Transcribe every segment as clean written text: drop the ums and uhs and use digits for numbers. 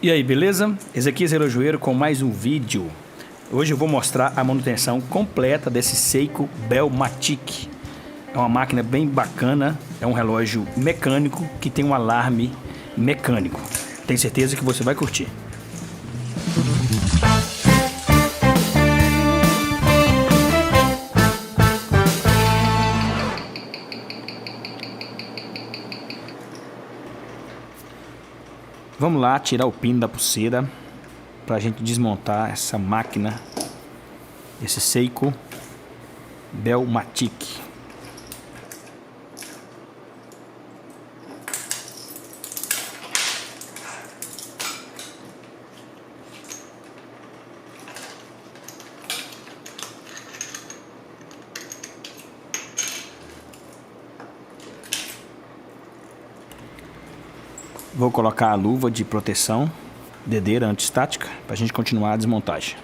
E aí, beleza? Ezequias Relojoeiro com mais um vídeo. Hoje eu vou mostrar a manutenção completa desse Seiko Bellmatic. É uma máquina bem bacana, é um relógio mecânico que tem um alarme mecânico. Tenho certeza que você vai curtir. Vamos lá tirar o pino da pulseira para a gente desmontar essa máquina, esse Seiko Bellmatic. Vou colocar a luva de proteção, dedeira antiestática, para a gente continuar a desmontagem.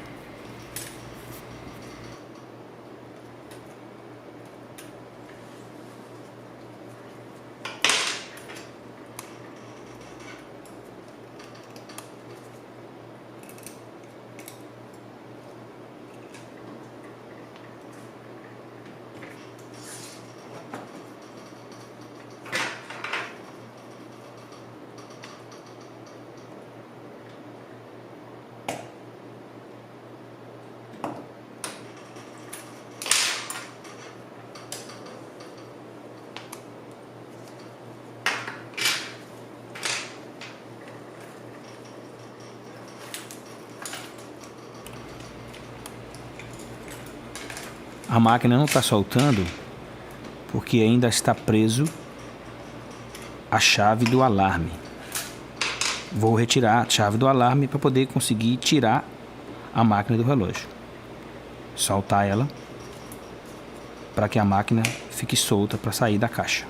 A máquina não está soltando porque ainda está preso a chave do alarme. Vou retirar a chave do alarme para poder conseguir tirar a máquina do relógio. Soltar ela para que a máquina fique solta para sair da caixa.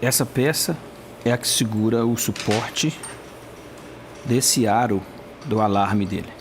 Essa peça é a que segura o suporte desse aro do alarme dele.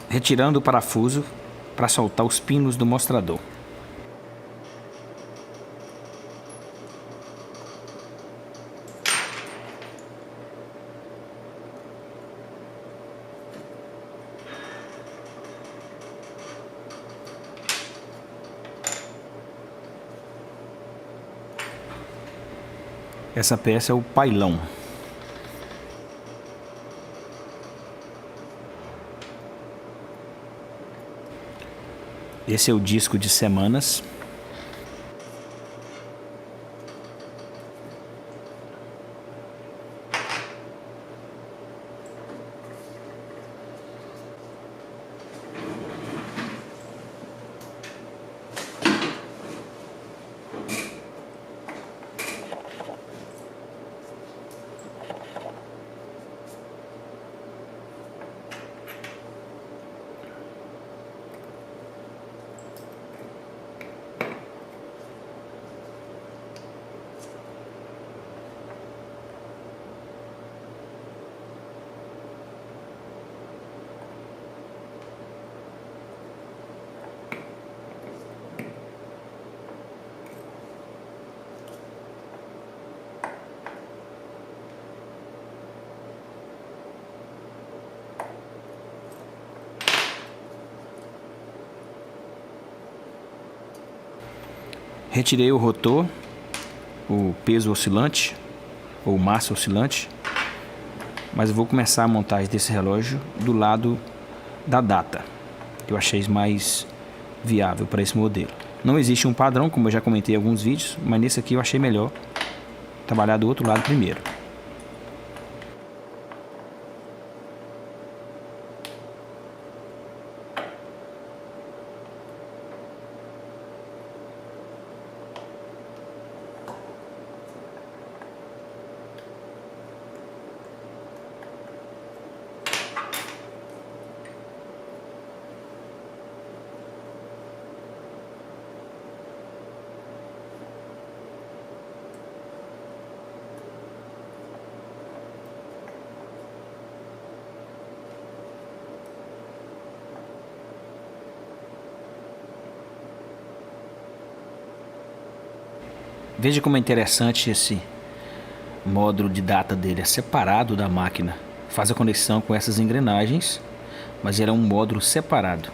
Retirando o parafuso para soltar os pinos do mostrador. Essa peça é o pailão. Esse é o disco de semanas. Retirei o rotor, o peso oscilante, ou massa oscilante, mas eu vou começar a montagem desse relógio do lado da data, que eu achei mais viável para esse modelo. Não existe um padrão, como eu já comentei em alguns vídeos, mas nesse aqui eu achei melhor trabalhar do outro lado primeiro. Veja como é interessante esse módulo de data dele, é separado da máquina. Faz a conexão com essas engrenagens, mas ele é um módulo separado.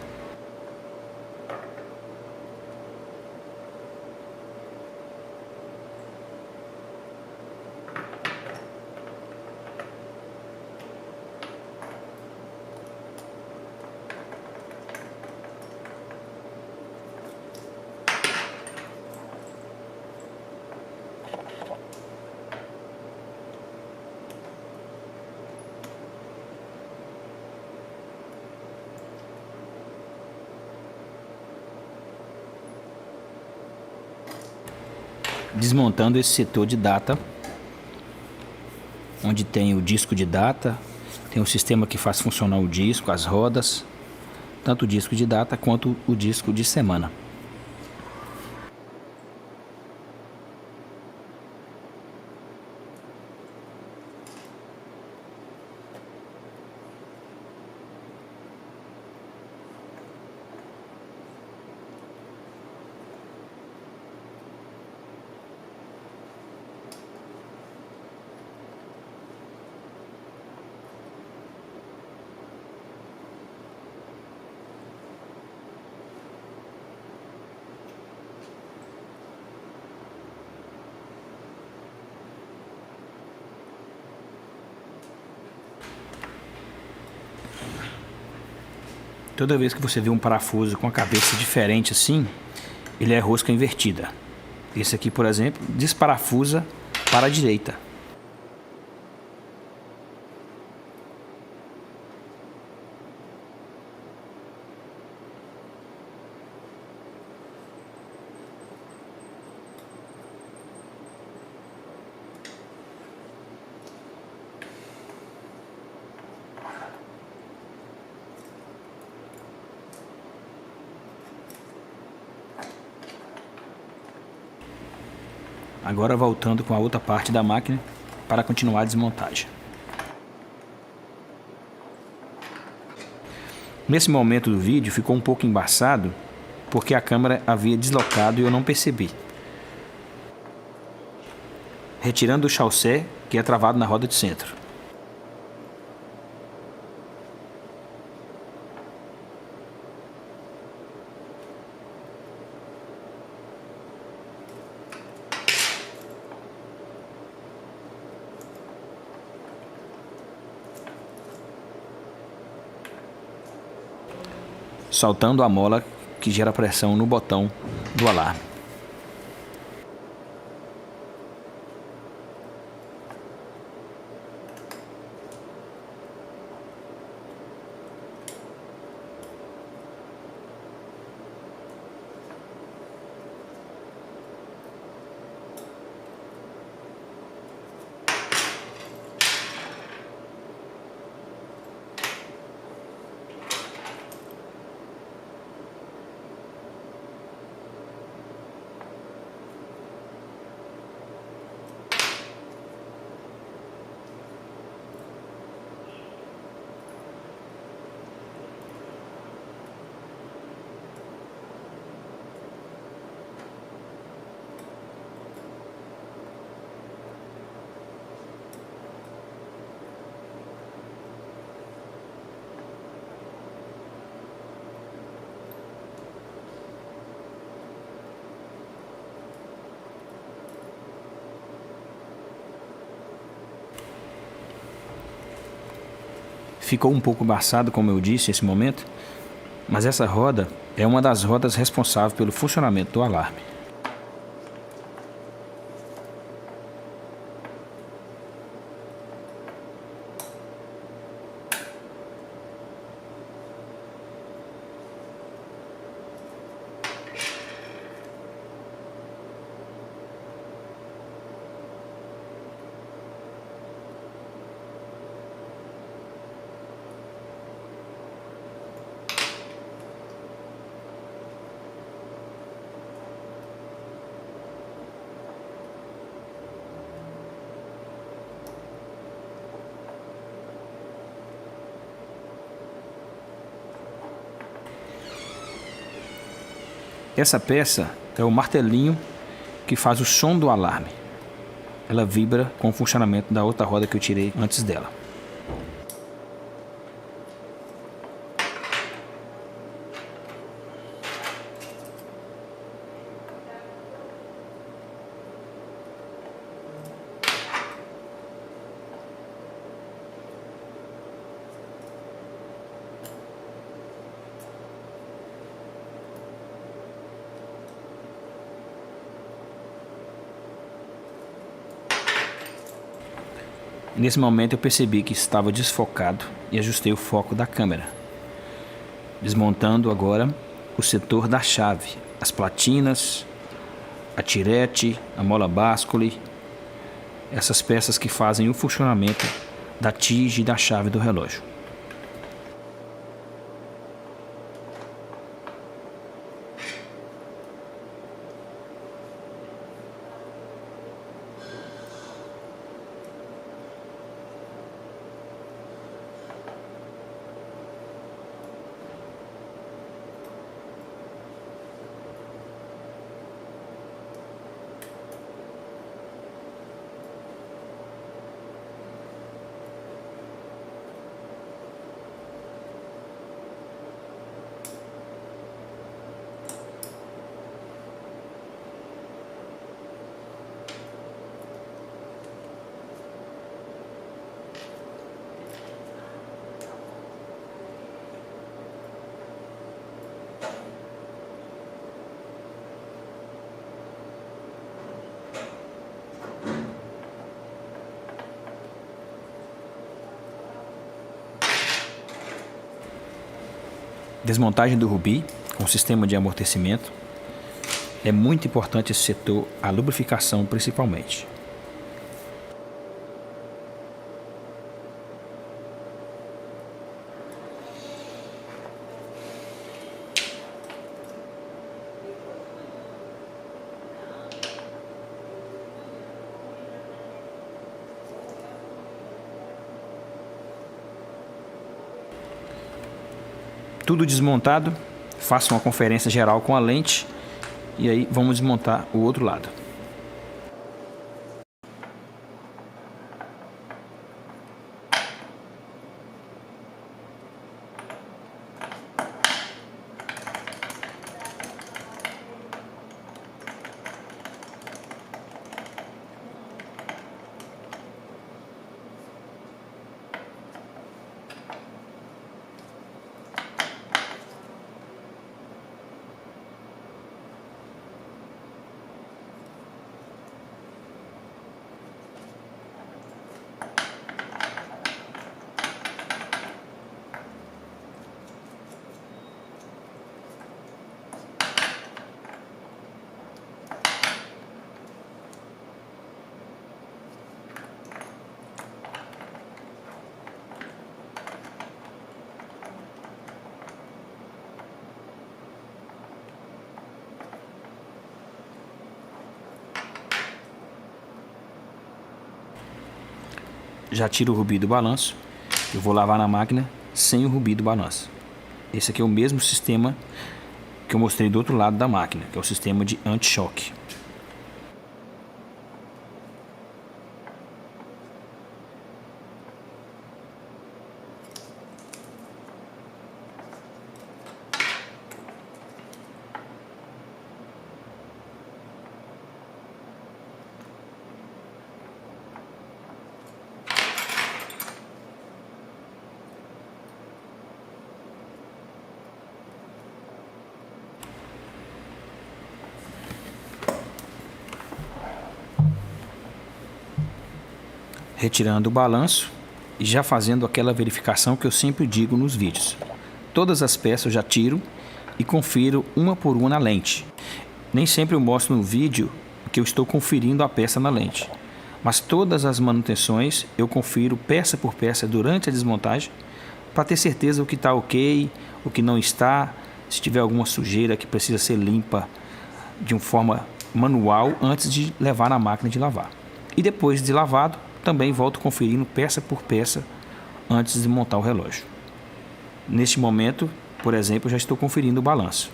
Desmontando esse setor de data, onde tem o disco de data, tem o sistema que faz funcionar o disco, as rodas, tanto o disco de data quanto o disco de semana. Toda vez que você vê um parafuso com a cabeça diferente assim, ele é rosca invertida. Esse aqui, por exemplo, desparafusa para a direita. Agora voltando com a outra parte da máquina para continuar a desmontagem. Nesse momento do vídeo ficou um pouco embaçado porque a câmera havia deslocado e eu não percebi. Retirando o chaussé que é travado na roda de centro. Soltando a mola que gera pressão no botão do alarme. Ficou um pouco embaçado, como eu disse, nesse momento, mas essa roda é uma das rodas responsáveis pelo funcionamento do alarme. Essa peça é o martelinho que faz o som do alarme. Ela vibra com o funcionamento da outra roda que eu tirei antes dela. Nesse momento eu percebi que estava desfocado e ajustei o foco da câmera, desmontando agora o setor da chave, as platinas, a tirete, a mola báscule, essas peças que fazem o funcionamento da tige e da chave do relógio. Desmontagem do Rubi com sistema de amortecimento. É muito importante esse setor, a lubrificação principalmente. Tudo desmontado, faço uma conferência geral com a lente e aí vamos desmontar o outro lado. já tiro o rubi do balanço. Eu vou lavar na máquina sem o rubi do balanço. Esse aqui é o mesmo sistema que eu mostrei do outro lado da máquina, que é o sistema de anti-choque. Retirando o balanço e já fazendo aquela verificação que eu sempre digo nos vídeos. Todas as peças eu já tiro e confiro uma por uma na lente. Nem sempre eu mostro no vídeo que eu estou conferindo a peça na lente, mas todas as manutenções eu confiro peça por peça durante a desmontagem para ter certeza o que está ok, o que não está, se tiver alguma sujeira que precisa ser limpa de uma forma manual antes de levar na máquina de lavar. E depois de lavado, também volto conferindo peça por peça antes de montar o relógio. Neste momento, por exemplo, já estou conferindo o balanço.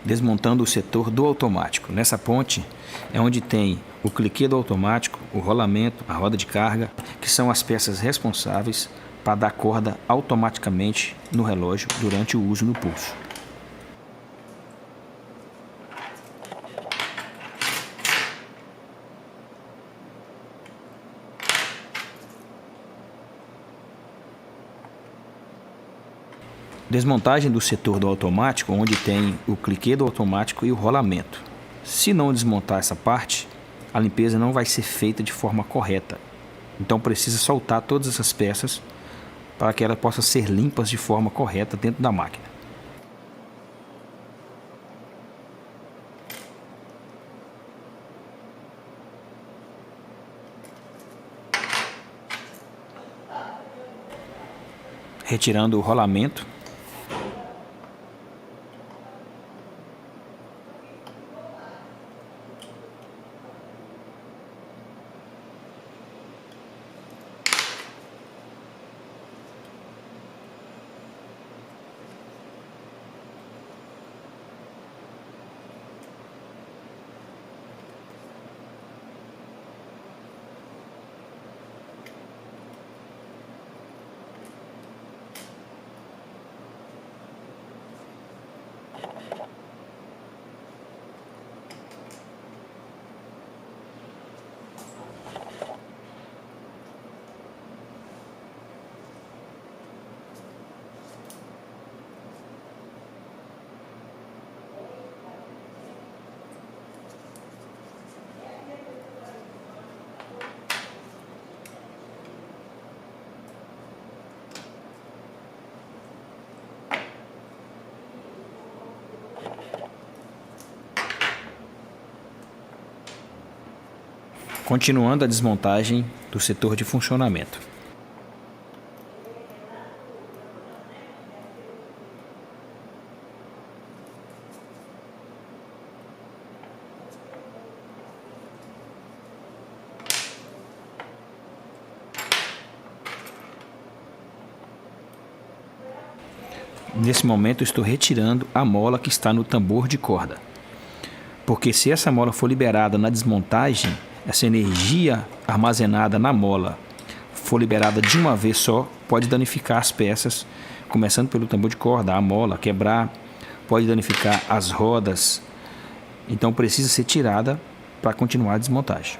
Desmontando o setor do automático. Nessa ponte é onde tem o cliquê do automático, o rolamento, a roda de carga, que são as peças responsáveis para dar corda automaticamente no relógio durante o uso no pulso. Desmontagem do setor do automático, onde tem o cliquê do automático e o rolamento. Se não desmontar essa parte, a limpeza não vai ser feita de forma correta. Então precisa soltar todas essas peças para que elas possam ser limpas de forma correta dentro da máquina. Retirando o rolamento. Continuando a desmontagem do setor de funcionamento. Nesse momento, eu estou retirando a mola que está no tambor de corda. Porque se essa mola for liberada na desmontagem, essa energia armazenada na mola for liberada de uma vez só, pode danificar as peças, começando pelo tambor de corda, a mola, quebrar, pode danificar as rodas. Então precisa ser tirada para continuar a desmontagem.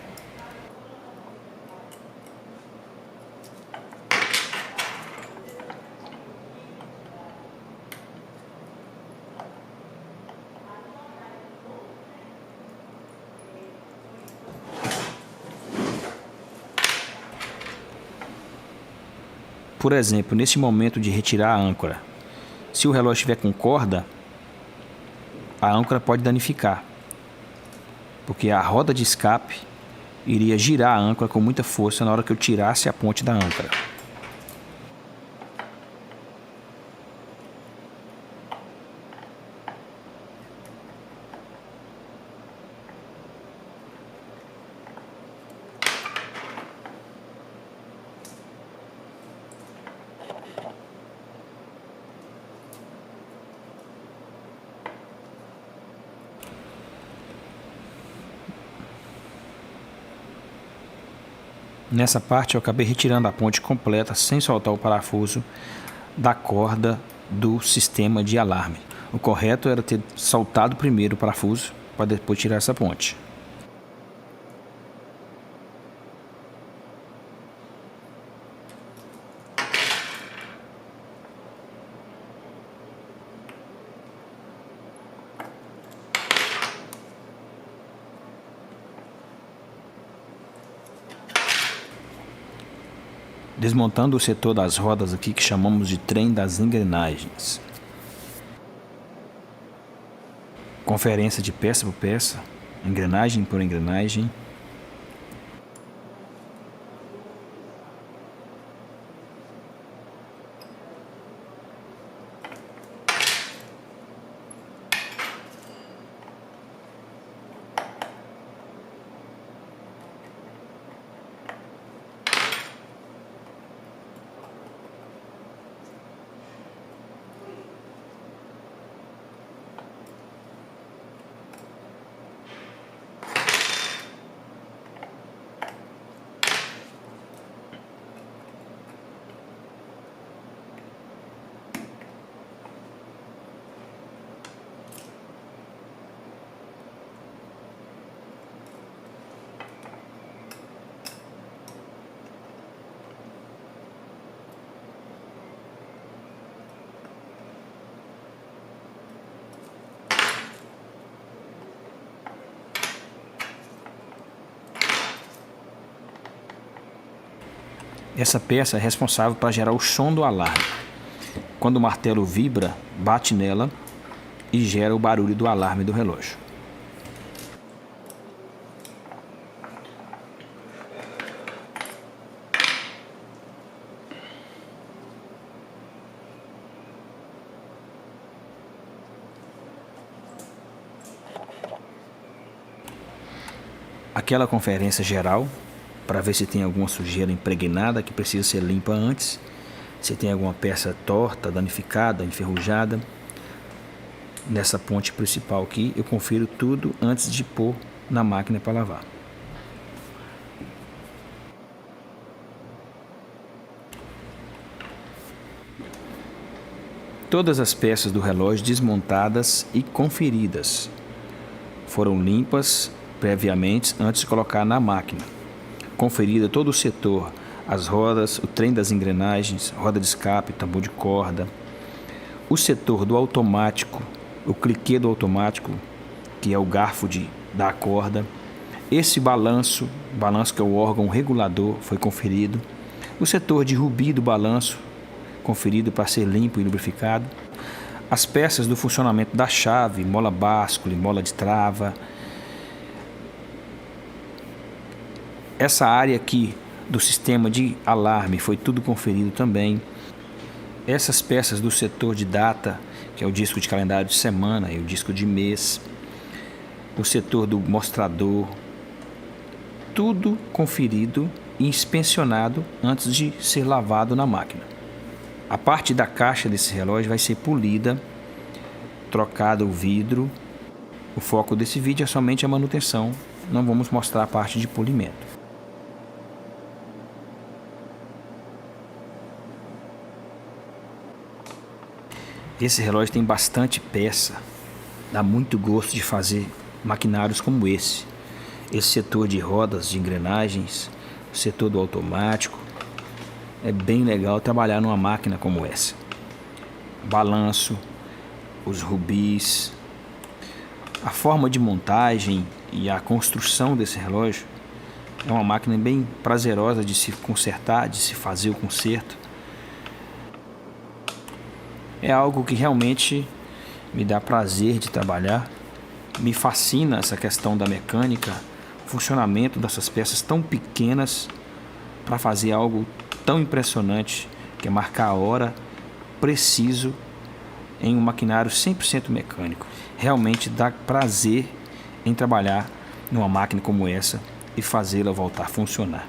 Por exemplo, nesse momento de retirar a âncora, se o relógio estiver com corda, a âncora pode danificar, porque a roda de escape iria girar a âncora com muita força na hora que eu tirasse a ponte da âncora. Nessa parte eu acabei retirando a ponte completa sem soltar o parafuso da corda do sistema de alarme. O correto era ter soltado primeiro o parafuso para depois tirar essa ponte. Desmontando o setor das rodas aqui, que chamamos de trem das engrenagens. Conferência de peça por peça, engrenagem por engrenagem. Essa peça é responsável para gerar o som do alarme. Quando o martelo vibra, bate nela e gera o barulho do alarme do relógio. Aquela conferência geral, para ver se tem alguma sujeira impregnada que precisa ser limpa antes, se tem alguma peça torta, danificada, enferrujada. Nessa ponte principal aqui, eu confiro tudo antes de pôr na máquina para lavar. Todas as peças do relógio desmontadas e conferidas foram limpas previamente antes de colocar na máquina. Conferida todo o setor, as rodas, o trem das engrenagens, roda de escape, tambor de corda, o setor do automático, o cliquê do automático, que é o garfo da corda, esse balanço que é o órgão regulador, foi conferido, o setor de rubi do balanço, conferido para ser limpo e lubrificado, as peças do funcionamento da chave, mola báscula, mola de trava. Essa área aqui do sistema de alarme foi tudo conferido também. Essas peças do setor de data, que é o disco de calendário de semana e o disco de mês, o setor do mostrador, tudo conferido e inspecionado antes de ser lavado na máquina. A parte da caixa desse relógio vai ser polida, trocado o vidro. O foco desse vídeo é somente a manutenção, não vamos mostrar a parte de polimento. Esse relógio tem bastante peça, dá muito gosto de fazer maquinários como esse. Esse setor de rodas, de engrenagens, o setor do automático, é bem legal trabalhar numa máquina como essa. Balanço, os rubis, a forma de montagem e a construção desse relógio é uma máquina bem prazerosa de se consertar, de se fazer o conserto. É algo que realmente me dá prazer de trabalhar. Me fascina essa questão da mecânica, o funcionamento dessas peças tão pequenas para fazer algo tão impressionante, que é marcar a hora preciso em um maquinário 100% mecânico. Realmente dá prazer em trabalhar numa máquina como essa e fazê-la voltar a funcionar.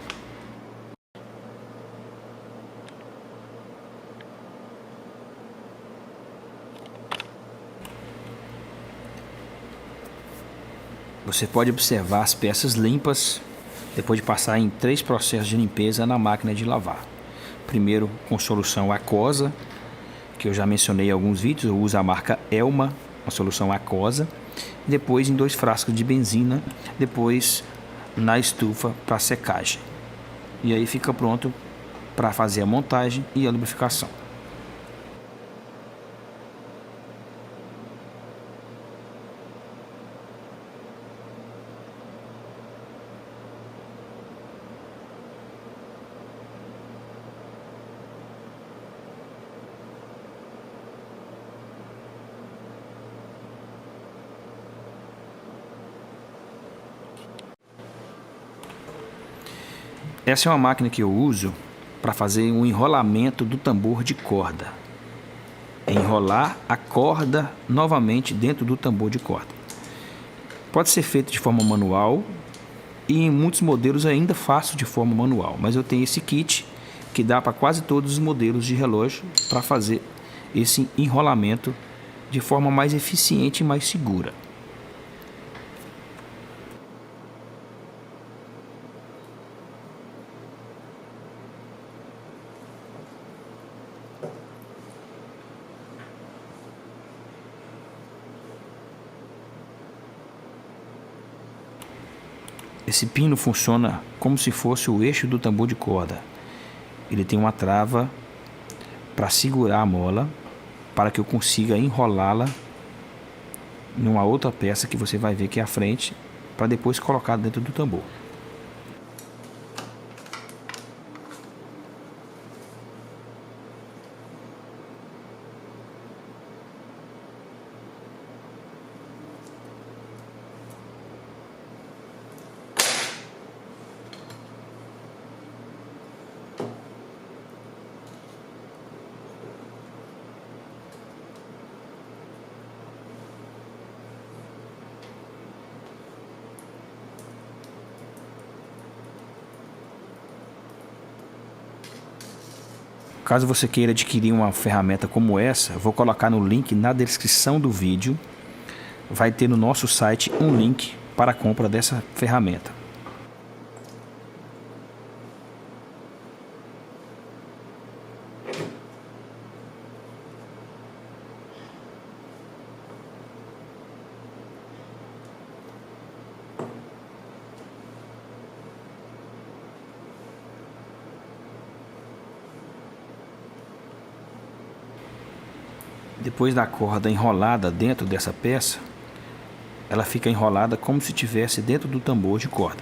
Você pode observar as peças limpas depois de passar em 3 processos de limpeza na máquina de lavar. Primeiro com solução aquosa, que eu já mencionei em alguns vídeos, eu uso a marca Elma, uma solução aquosa. Depois em 2 frascos de benzina, depois na estufa para secagem. E aí fica pronto para fazer a montagem e a lubrificação. Essa é uma máquina que eu uso para fazer um enrolamento do tambor de corda. Enrolar a corda novamente dentro do tambor de corda. Pode ser feito de forma manual e em muitos modelos ainda faço de forma manual. Mas eu tenho esse kit que dá para quase todos os modelos de relógio para fazer esse enrolamento de forma mais eficiente e mais segura. Esse pino funciona como se fosse o eixo do tambor de corda. Ele tem uma trava para segurar a mola, para que eu consiga enrolá-la numa outra peça que você vai ver que é a frente, para depois colocar dentro do tambor. Caso você queira adquirir uma ferramenta como essa, eu vou colocar no link na descrição do vídeo. Vai ter no nosso site um link para a compra dessa ferramenta. Depois da corda enrolada dentro dessa peça, ela fica enrolada como se estivesse dentro do tambor de corda.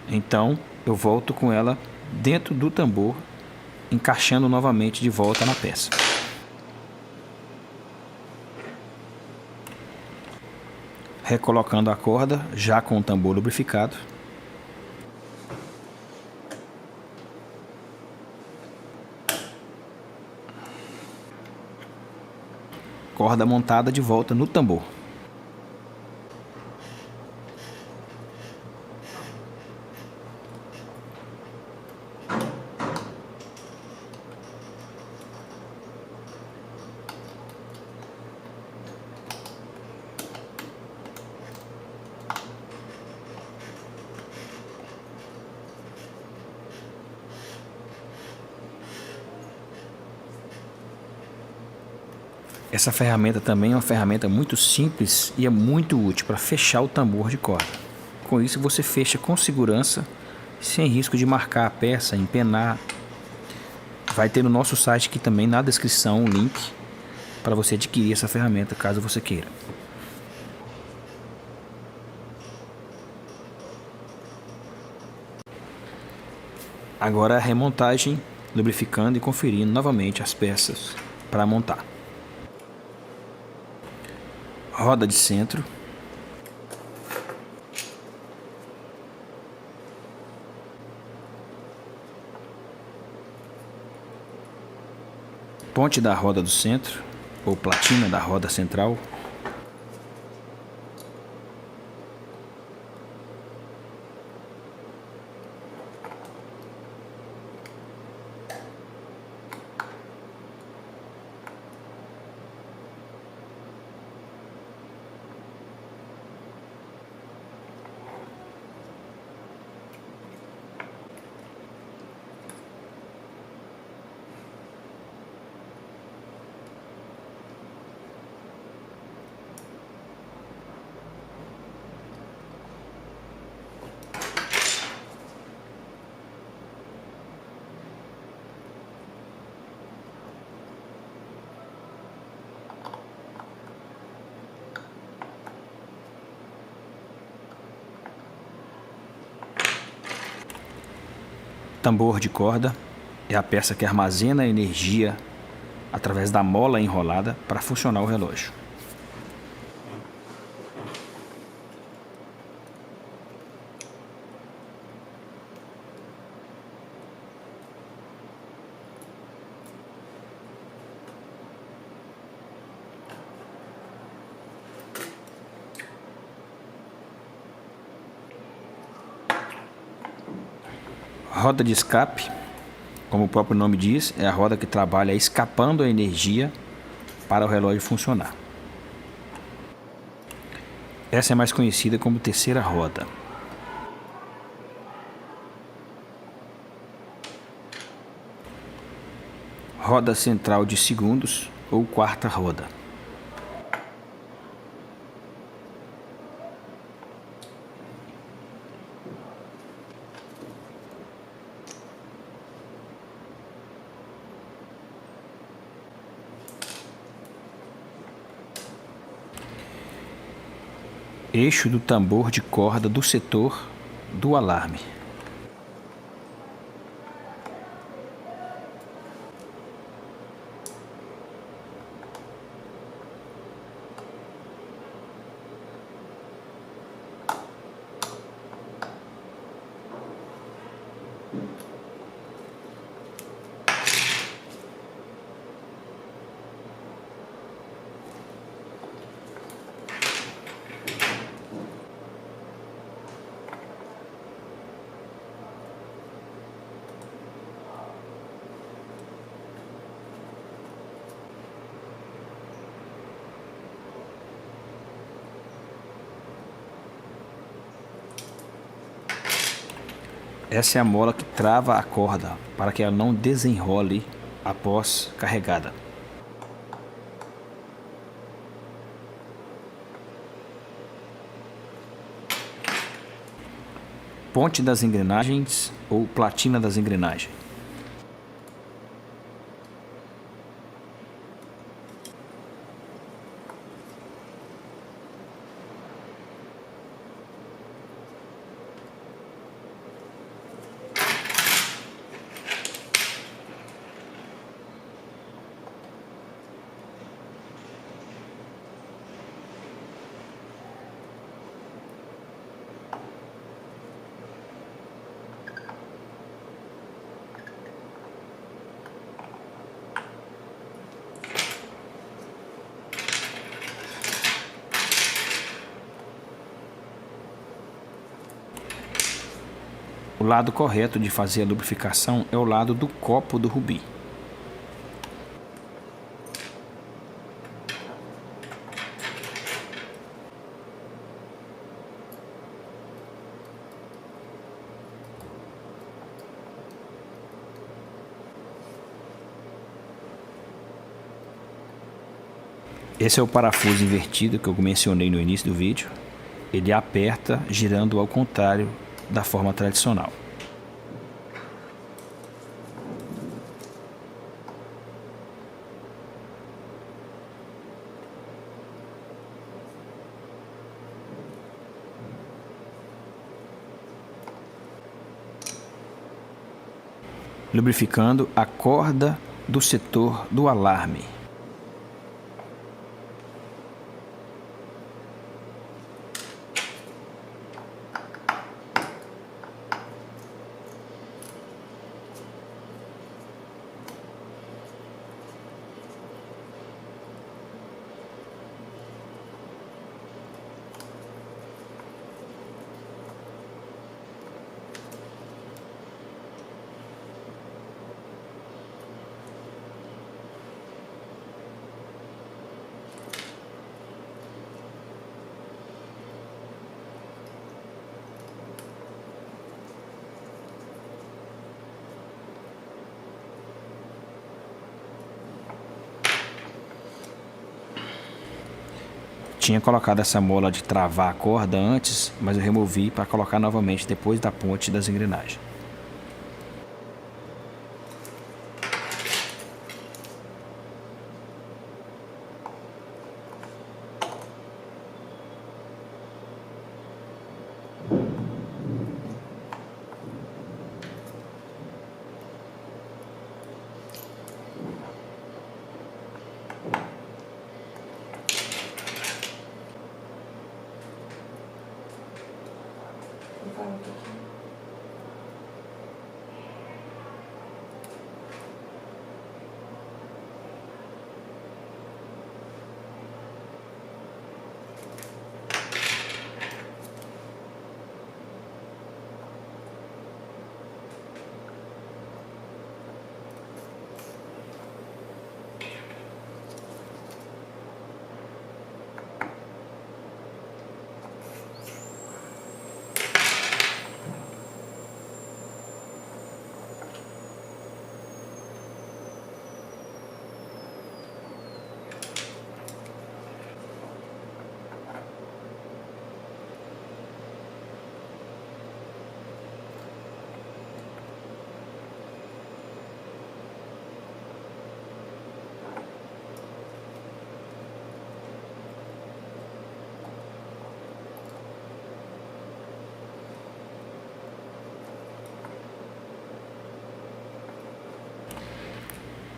Então eu volto com ela dentro do tambor, encaixando novamente de volta na peça. Recolocando a corda, já com o tambor lubrificado. Corda montada de volta no tambor. Essa ferramenta também é uma ferramenta muito simples e é muito útil para fechar o tambor de corda. Com isso você fecha com segurança, sem risco de marcar a peça, empenar. Vai ter no nosso site aqui também na descrição um link para você adquirir essa ferramenta caso você queira. Agora a remontagem lubrificando e conferindo novamente as peças para montar. Roda de centro. Ponte da roda do centro, ou platina da roda central. Tambor de corda é a peça que armazena a energia através da mola enrolada para funcionar o relógio. Roda de escape, como o próprio nome diz, é a roda que trabalha escapando a energia para o relógio funcionar. Essa é mais conhecida como terceira roda. Roda central de segundos ou quarta roda. Eixo do tambor de corda do setor do alarme. Essa é a mola que trava a corda para que ela não desenrole após carregada. Ponte das engrenagens ou platina das engrenagens. O lado correto de fazer a lubrificação é o lado do copo do rubi. Esse é o parafuso invertido que eu mencionei no início do vídeo. Ele aperta girando ao contrário da forma tradicional. lubrificando a corda do setor do alarme. Tinha colocado essa mola de travar a corda antes, mas eu removi para colocar novamente depois da ponte das engrenagens.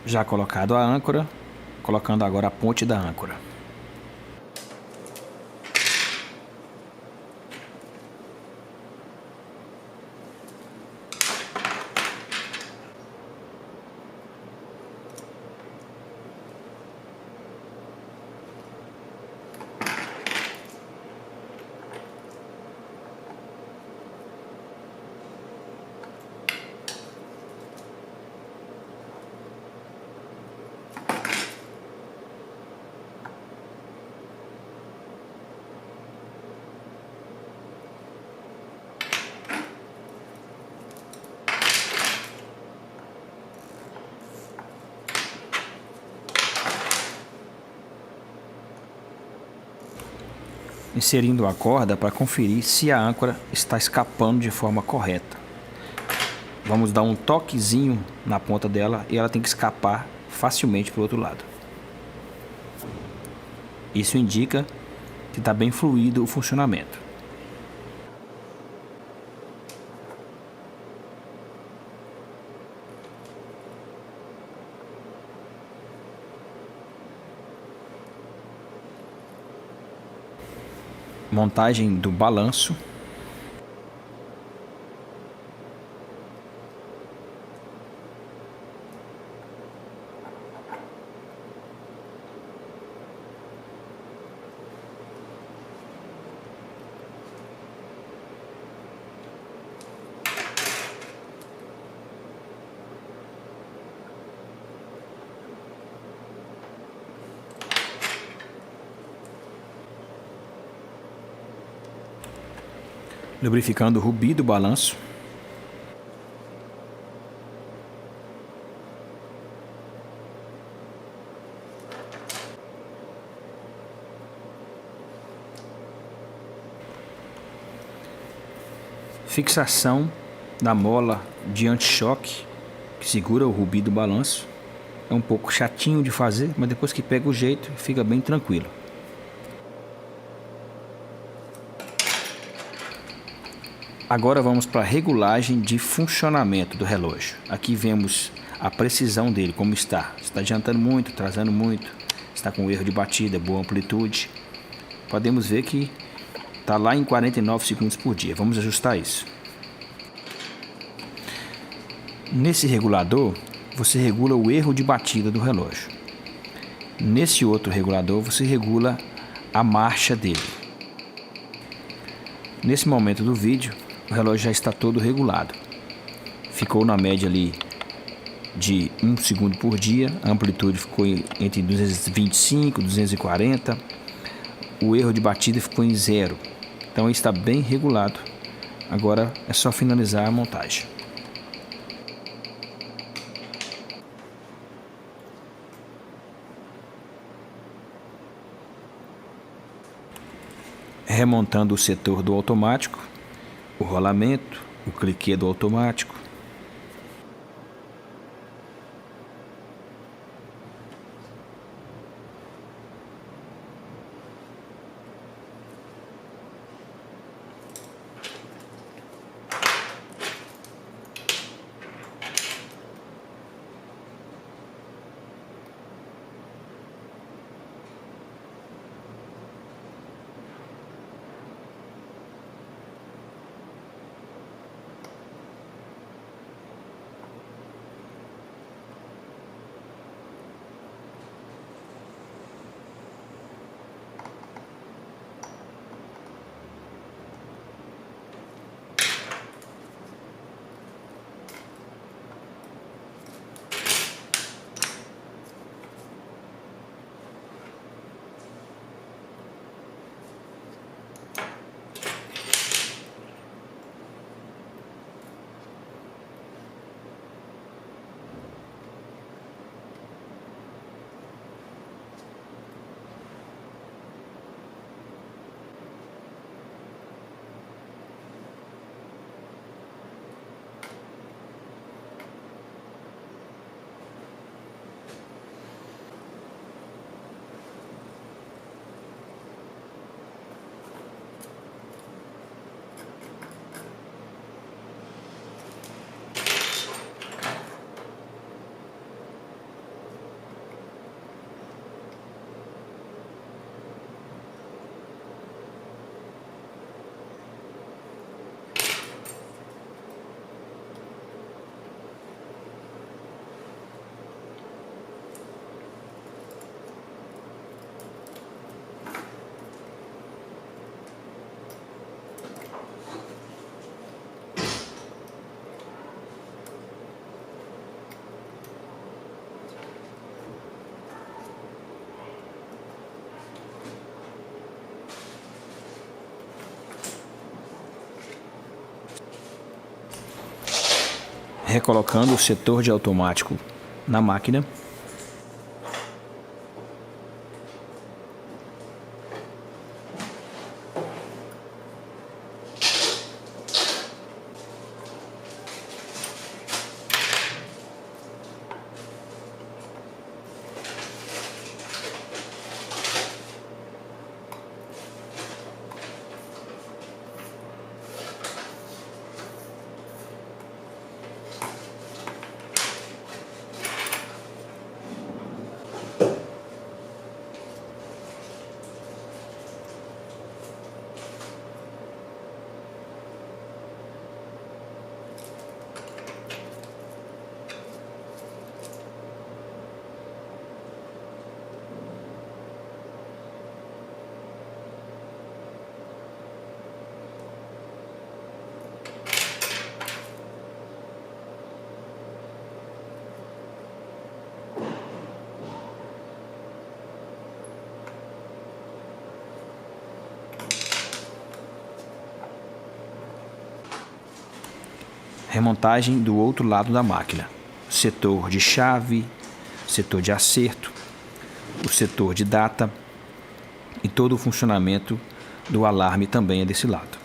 Já colocado a âncora, colocando agora a ponte da âncora. Inserindo a corda para conferir se a âncora está escapando de forma correta. Vamos dar um toquezinho na ponta dela e ela tem que escapar facilmente para o outro lado. Isso indica que está bem fluido o funcionamento. Montagem do balanço. Lubrificando o rubi do balanço. Fixação da mola de anti-choque que segura o rubi do balanço. É um pouco chatinho de fazer, mas depois que pega o jeito, fica bem tranquilo. Agora vamos para a regulagem de funcionamento do relógio. Aqui vemos a precisão dele, como está. Está adiantando muito, atrasando muito, está com erro de batida, boa amplitude. Podemos ver que está lá em 49 segundos por dia. Vamos ajustar isso. Nesse regulador, você regula o erro de batida do relógio. Nesse outro regulador, você regula a marcha dele. Nesse momento do vídeo, o relógio já está todo regulado. Ficou na média ali de 1 segundo por dia, a amplitude ficou entre 225 e 240, o erro de batida ficou em 0. Então está bem regulado. Agora é só finalizar a montagem. Remontando o setor do automático, o rolamento, o cliquê do automático. Recolocando o setor de automático na máquina. Remontagem do outro lado da máquina. Setor de chave, setor de acerto, o setor de data e todo o funcionamento do alarme também é desse lado.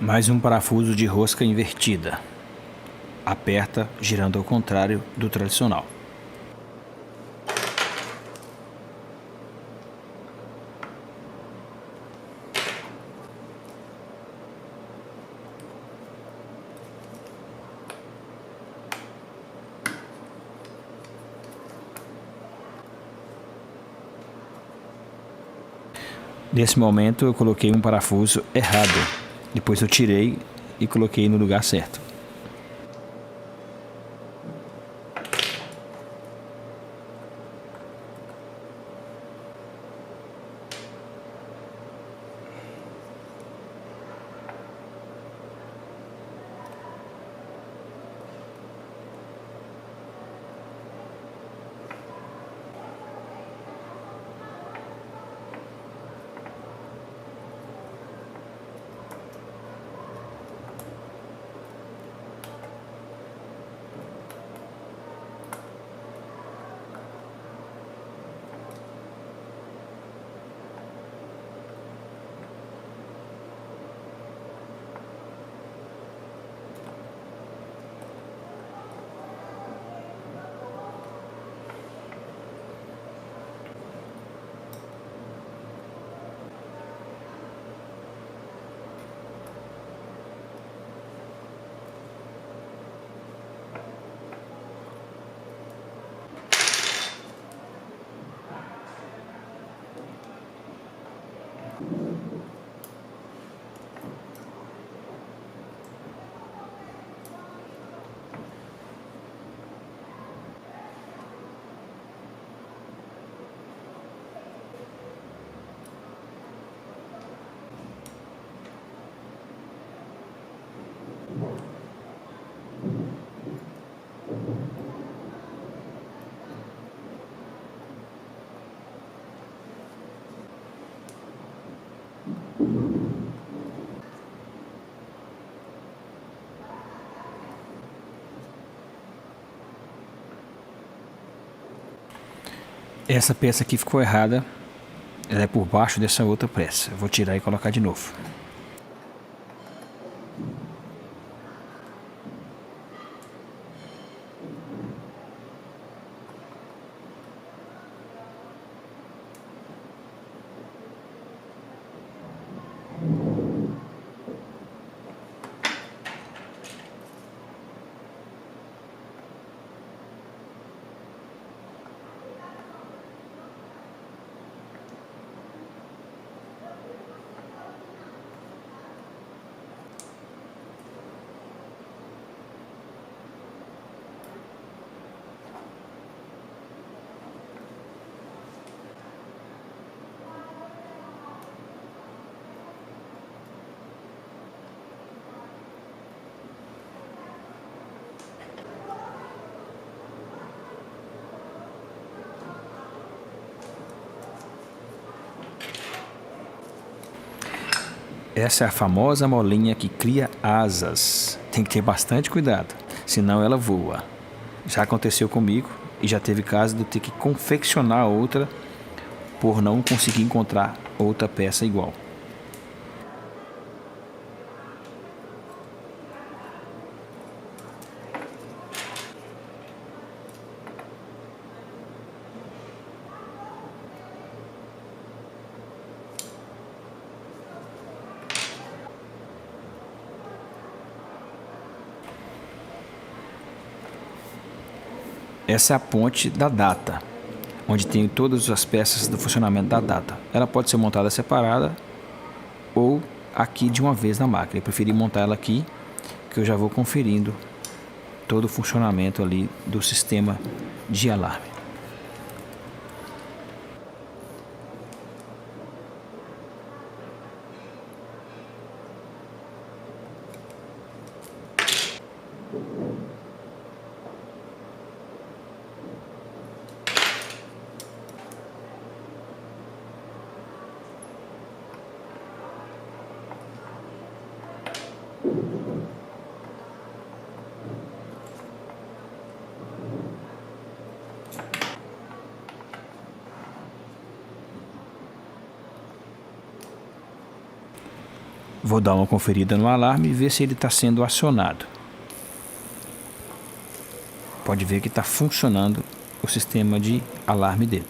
Mais um parafuso de rosca invertida. Aperta girando ao contrário do tradicional. Nesse momento eu coloquei um parafuso errado. Depois eu tirei e coloquei no lugar certo. Essa peça aqui ficou errada. Ela é por baixo dessa outra peça. Eu vou tirar e colocar de novo. Essa é a famosa molinha que cria asas. Tem que ter bastante cuidado, senão ela voa. Já aconteceu comigo e já teve caso de eu ter que confeccionar outra por não conseguir encontrar outra peça igual. Essa é a ponte da data, onde tem todas as peças do funcionamento da data. Ela pode ser montada separada ou aqui de uma vez na máquina. Eu preferi montar ela aqui, que eu já vou conferindo todo o funcionamento ali do sistema de alarme. Vou dar uma conferida no alarme e ver se ele está sendo acionado. Pode ver que está funcionando o sistema de alarme dele.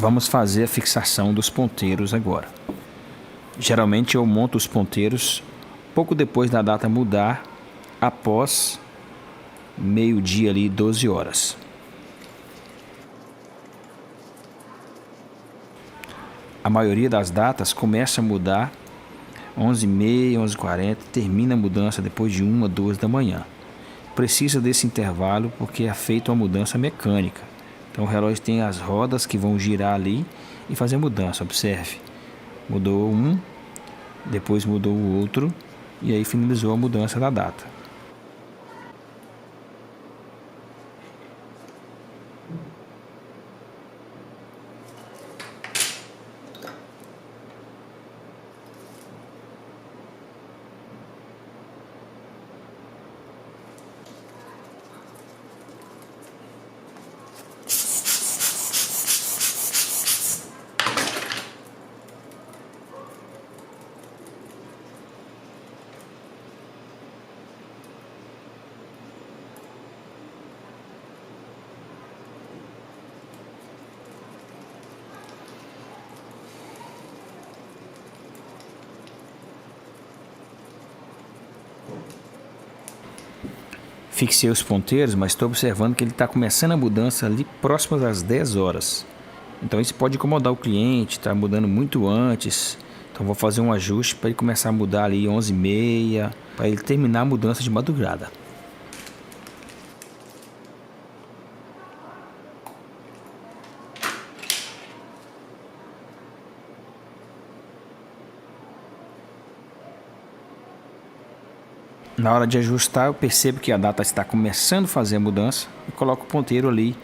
Vamos fazer a fixação dos ponteiros agora. Geralmente eu monto os ponteiros pouco depois da data mudar, após meio-dia ali, 12 horas. A maioria das datas começa a mudar 11h30, 11h40, termina a mudança depois de 1 a 2 da manhã. Precisa desse intervalo porque é feita uma mudança mecânica. Então o relógio tem as rodas que vão girar ali e fazer a mudança. Observe, mudou um, depois mudou o outro e aí finalizou a mudança da data. Fixei os ponteiros, mas estou observando que ele está começando a mudança ali próximo das 10 horas. Então isso pode incomodar o cliente, está mudando muito antes. Então vou fazer um ajuste para ele começar a mudar ali 11h30, para ele terminar a mudança de madrugada. Na hora de ajustar, eu percebo que a data está começando a fazer a mudança e coloco o ponteiro ali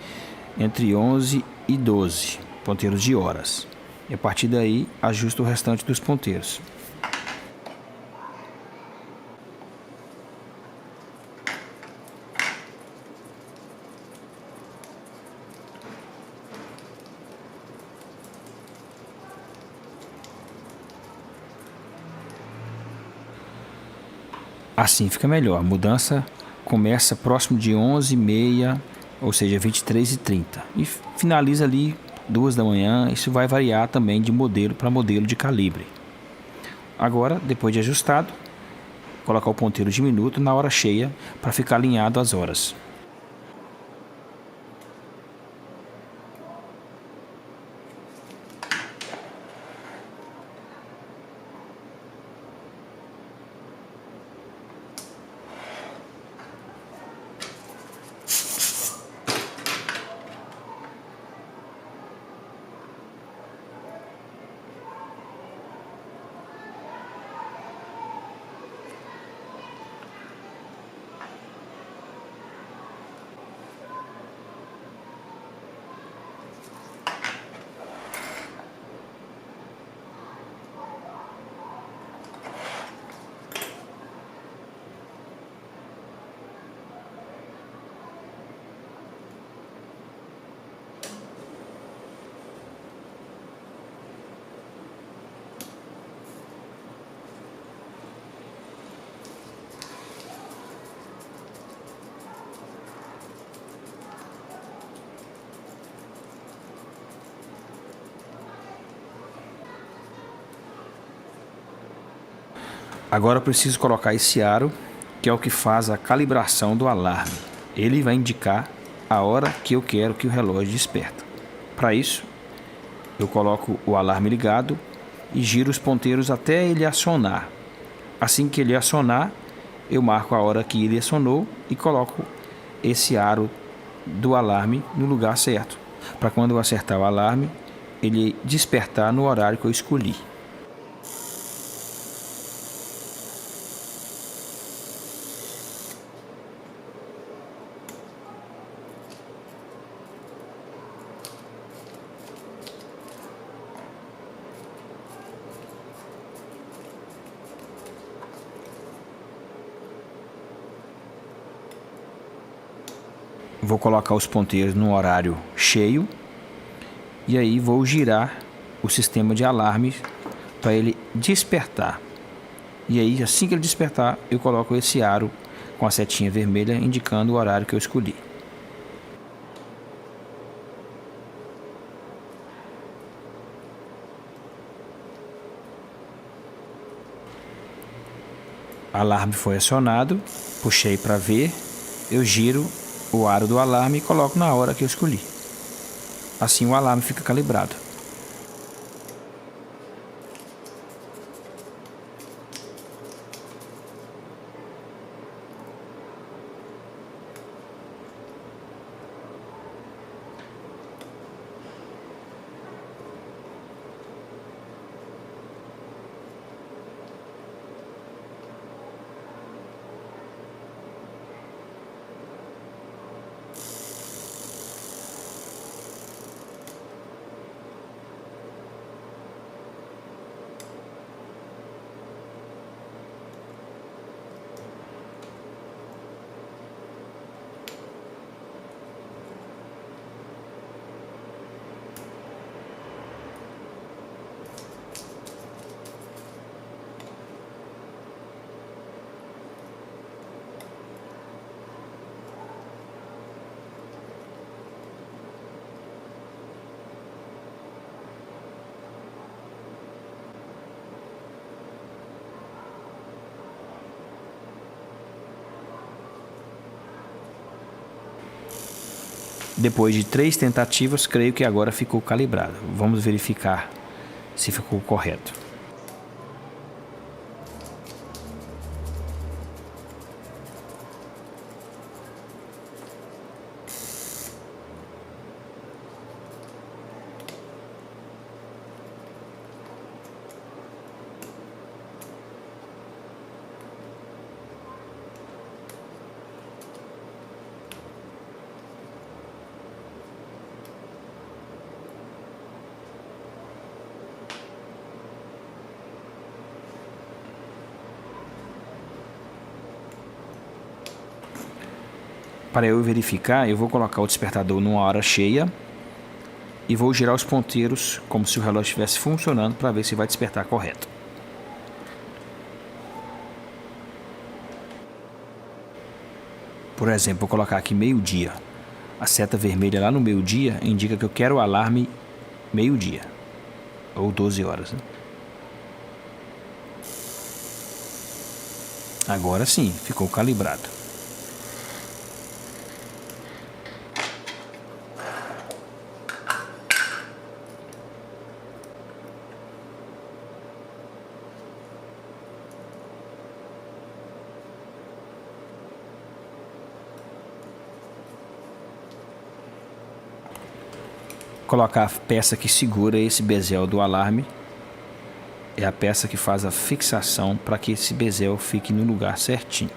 entre 11 e 12, ponteiros de horas. E a partir daí, ajusto o restante dos ponteiros. Assim fica melhor. A mudança começa próximo de 11h30, ou seja, 23h30. E finaliza ali 2 da manhã. Isso vai variar também de modelo para modelo de calibre. Agora, depois de ajustado, colocar o ponteiro de minuto na hora cheia para ficar alinhado às horas. Agora eu preciso colocar esse aro, que é o que faz a calibração do alarme. Ele vai indicar a hora que eu quero que o relógio desperta. Para isso, eu coloco o alarme ligado e giro os ponteiros até ele acionar. Assim que ele acionar, eu marco a hora que ele acionou e coloco esse aro do alarme no lugar certo, para quando eu acertar o alarme, ele despertar no horário que eu escolhi. Vou colocar os ponteiros no horário cheio e aí vou girar o sistema de alarme para ele despertar. E aí, assim que ele despertar, eu coloco esse aro com a setinha vermelha indicando o horário que eu escolhi. O alarme foi acionado, puxei para ver, eu giro o aro do alarme e coloco na hora que eu escolhi. Assim o alarme fica calibrado. Depois de 3 tentativas, creio que agora ficou calibrado. Vamos verificar se ficou correto. Para eu verificar, eu vou colocar o despertador numa hora cheia e vou girar os ponteiros como se o relógio estivesse funcionando para ver se vai despertar correto. Por exemplo, vou colocar aqui meio-dia. A seta vermelha lá no meio-dia indica que eu quero o alarme meio-dia, ou 12 horas. Né? Agora sim, ficou calibrado. Colocar a peça que segura esse bezel do alarme. É a peça que faz a fixação para que esse bezel fique no lugar certinho.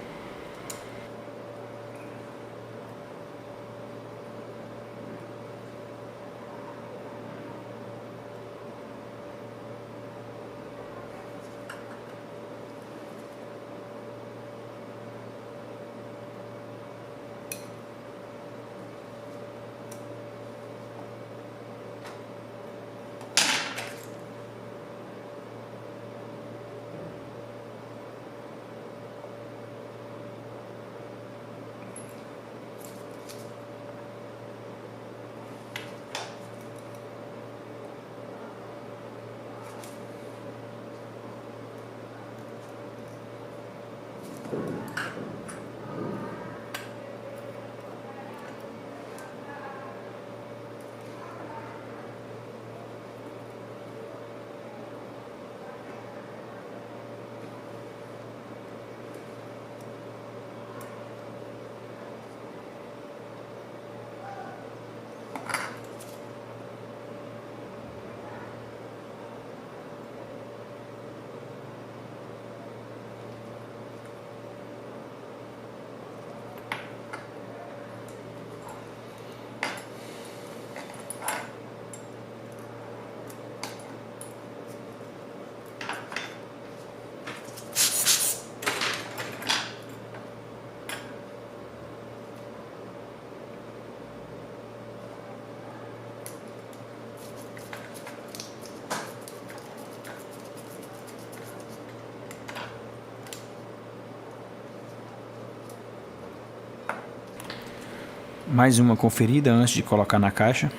Mais uma conferida antes de colocar na caixa.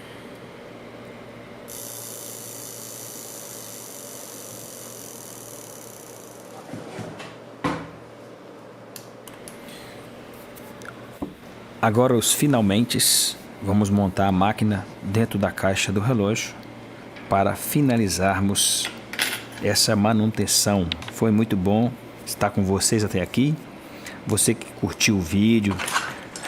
Agora os finalmente, vamos montar a máquina dentro da caixa do relógio para finalizarmos essa manutenção. Foi muito bom estar com vocês até aqui. Você que curtiu o vídeo,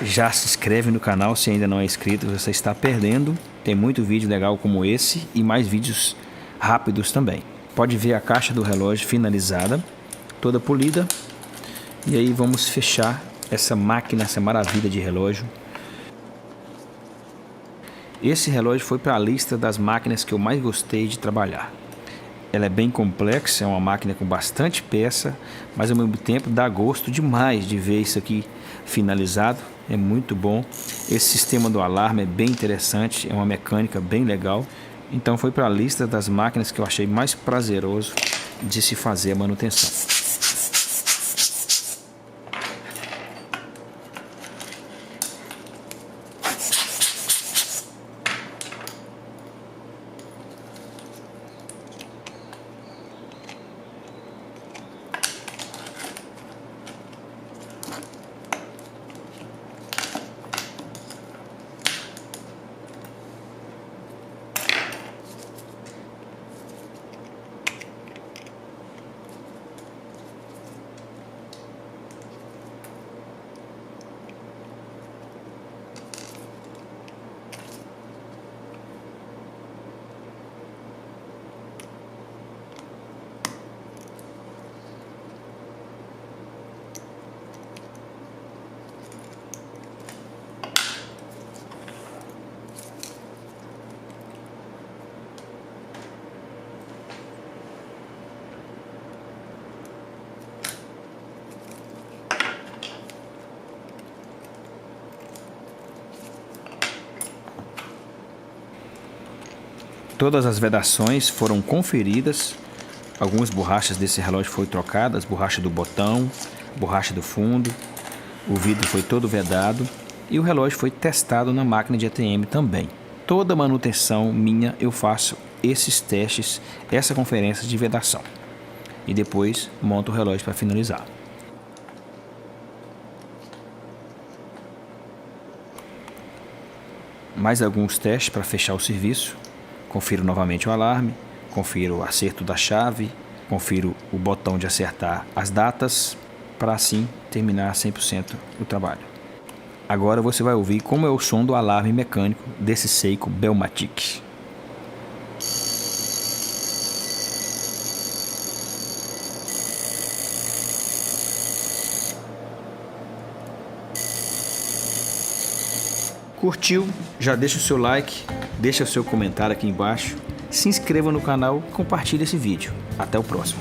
já se inscreve no canal se ainda não é inscrito, você está perdendo. Tem muito vídeo legal como esse e mais vídeos rápidos também. Pode ver a caixa do relógio finalizada, toda polida. E aí vamos fechar essa máquina, essa maravilha de relógio. Esse relógio foi para a lista das máquinas que eu mais gostei de trabalhar. Ela é bem complexa, é uma máquina com bastante peça, mas ao mesmo tempo dá gosto demais de ver isso aqui finalizado. É muito bom. Esse sistema do alarme é bem interessante, é uma mecânica bem legal. Então foi para a lista das máquinas que eu achei mais prazeroso de se fazer a manutenção. Todas as vedações foram conferidas. Algumas borrachas desse relógio foram trocadas, borracha do botão, borracha do fundo. O vidro foi todo vedado e o relógio foi testado na máquina de ATM também. Toda manutenção minha eu faço esses testes, essa conferência de vedação. E depois monto o relógio para finalizar. Mais alguns testes para fechar o serviço. Confiro novamente o alarme, confiro o acerto da chave, confiro o botão de acertar as datas, para assim terminar 100% o trabalho. Agora você vai ouvir como é o som do alarme mecânico desse Seiko Bellmatic. Curtiu? Já deixa o seu like, deixa o seu comentário aqui embaixo, se inscreva no canal e compartilhe esse vídeo. Até o próximo.